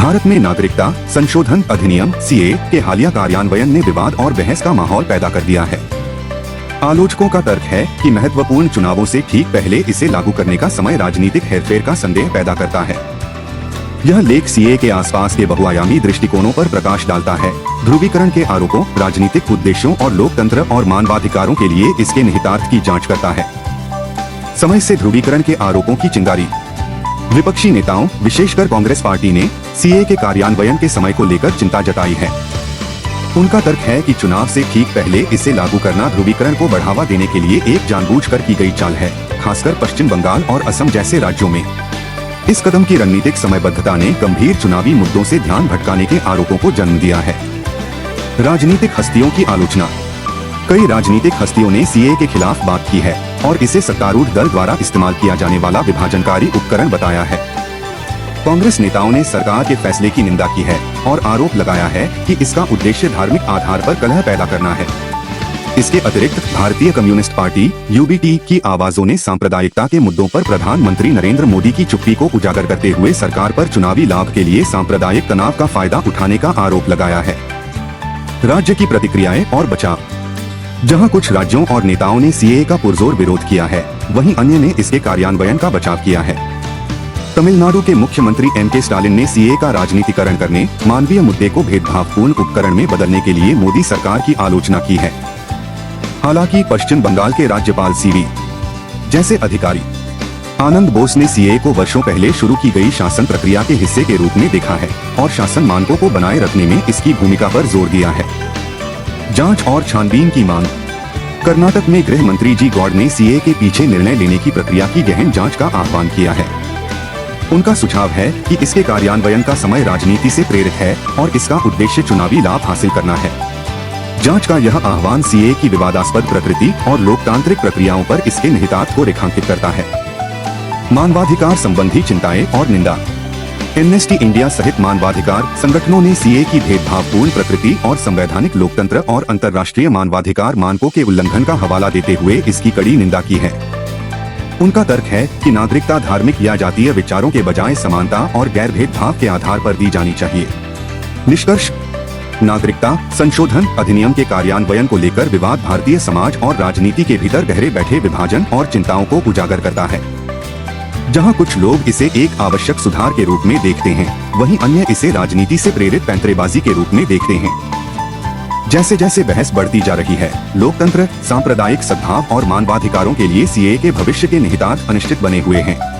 भारत में नागरिकता संशोधन अधिनियम सीए के हालिया कार्यान्वयन ने विवाद और बहस का माहौल पैदा कर दिया है। आलोचकों का तर्क है कि महत्वपूर्ण चुनावों से ठीक पहले इसे लागू करने का समय राजनीतिक हेरफेर का संदेह पैदा करता है। यह लेख सीए के आसपास के बहुआयामी दृष्टिकोणों पर प्रकाश डालता है, ध्रुवीकरण के आरोपों, राजनीतिक उद्देश्यों और लोकतंत्र और मानवाधिकारों के लिए इसके निहितार्थ की जांच करता है। समय से ध्रुवीकरण के आरोपों की चिंगारी। विपक्षी नेताओं, विशेषकर कांग्रेस पार्टी ने सीए के कार्यान्वयन के समय को लेकर चिंता जताई है। उनका तर्क है कि चुनाव से ठीक पहले इसे लागू करना ध्रुवीकरण को बढ़ावा देने के लिए एक जानबूझकर की गई चाल है, खासकर पश्चिम बंगाल और असम जैसे राज्यों में। इस कदम की रणनीतिक समयबद्धता ने गंभीर चुनावी मुद्दों से ध्यान भटकाने के आरोपों को जन्म दिया है। राजनीतिक हस्तियों की आलोचना। कई राजनीतिक हस्तियों ने सीए के खिलाफ बात की है और इसे सत्तारूढ़ दल द्वारा इस्तेमाल किया जाने वाला विभाजनकारी उपकरण बताया है। कांग्रेस नेताओं ने सरकार के फैसले की निंदा की है और आरोप लगाया है कि इसका उद्देश्य धार्मिक आधार पर कलह पैदा करना है। इसके अतिरिक्त भारतीय कम्युनिस्ट पार्टी यूबीटी की आवाजों ने सांप्रदायिकता के मुद्दों पर प्रधानमंत्री नरेंद्र मोदी की चुप्पी को उजागर करते हुए सरकार पर चुनावी लाभ के लिए सांप्रदायिक तनाव का फायदा उठाने का आरोप लगाया है। राज्य की प्रतिक्रियाएं और बचाव। जहां कुछ राज्यों और नेताओं ने सीए का पुरजोर विरोध किया है, वहीं अन्य ने इसके कार्यान्वयन का बचाव किया है। तमिलनाडु के मुख्यमंत्री एम.के. स्टालिन ने सीए का राजनीतिकरण करने, मानवीय मुद्दे को भेदभावपूर्ण उपकरण में बदलने के लिए मोदी सरकार की आलोचना की है। हालांकि पश्चिम बंगाल के राज्यपाल सीवी जैसे अधिकारी आनंद बोस ने सीए को वर्षों पहले शुरू की गई शासन प्रक्रिया के हिस्से के रूप में देखा है और शासन मानकों को बनाए रखने में इसकी भूमिका पर जोर दिया है। जांच और छानबीन की मांग। कर्नाटक में गृह मंत्री जी गौड़ ने सीए के पीछे निर्णय लेने की प्रक्रिया की गहन जांच का आह्वान किया है। उनका सुझाव है कि इसके कार्यान्वयन का समय राजनीति से प्रेरित है और इसका उद्देश्य चुनावी लाभ हासिल करना है। जांच का यह आह्वान सीए की विवादास्पद प्रकृति और लोकतांत्रिक प्रक्रियाओं पर इसके निहितार्थ को रेखांकित करता है। मानवाधिकार संबंधी चिंताएं और निंदा। एमनेस्टी इंडिया सहित मानवाधिकार संगठनों ने सीए की भेदभावपूर्ण प्रकृति और संवैधानिक लोकतंत्र और अंतर्राष्ट्रीय मानवाधिकार मानकों के उल्लंघन का हवाला देते हुए इसकी कड़ी निंदा की है। उनका तर्क है कि नागरिकता धार्मिक या जातीय विचारों के बजाय समानता और गैर भेदभाव के आधार पर दी जानी चाहिए। निष्कर्ष। नागरिकता संशोधन अधिनियम के कार्यान्वयन को लेकर विवाद भारतीय समाज और राजनीति के भीतर गहरे बैठे विभाजन और चिंताओं को उजागर करता है। जहां कुछ लोग इसे एक आवश्यक सुधार के रूप में देखते हैं, वहीं अन्य इसे राजनीति से प्रेरित पैंतरेबाजी के रूप में देखते हैं। जैसे जैसे बहस बढ़ती जा रही है, लोकतंत्र, सांप्रदायिक सद्भाव और मानवाधिकारों के लिए सीए के भविष्य के निहितार्थ अनिश्चित बने हुए हैं।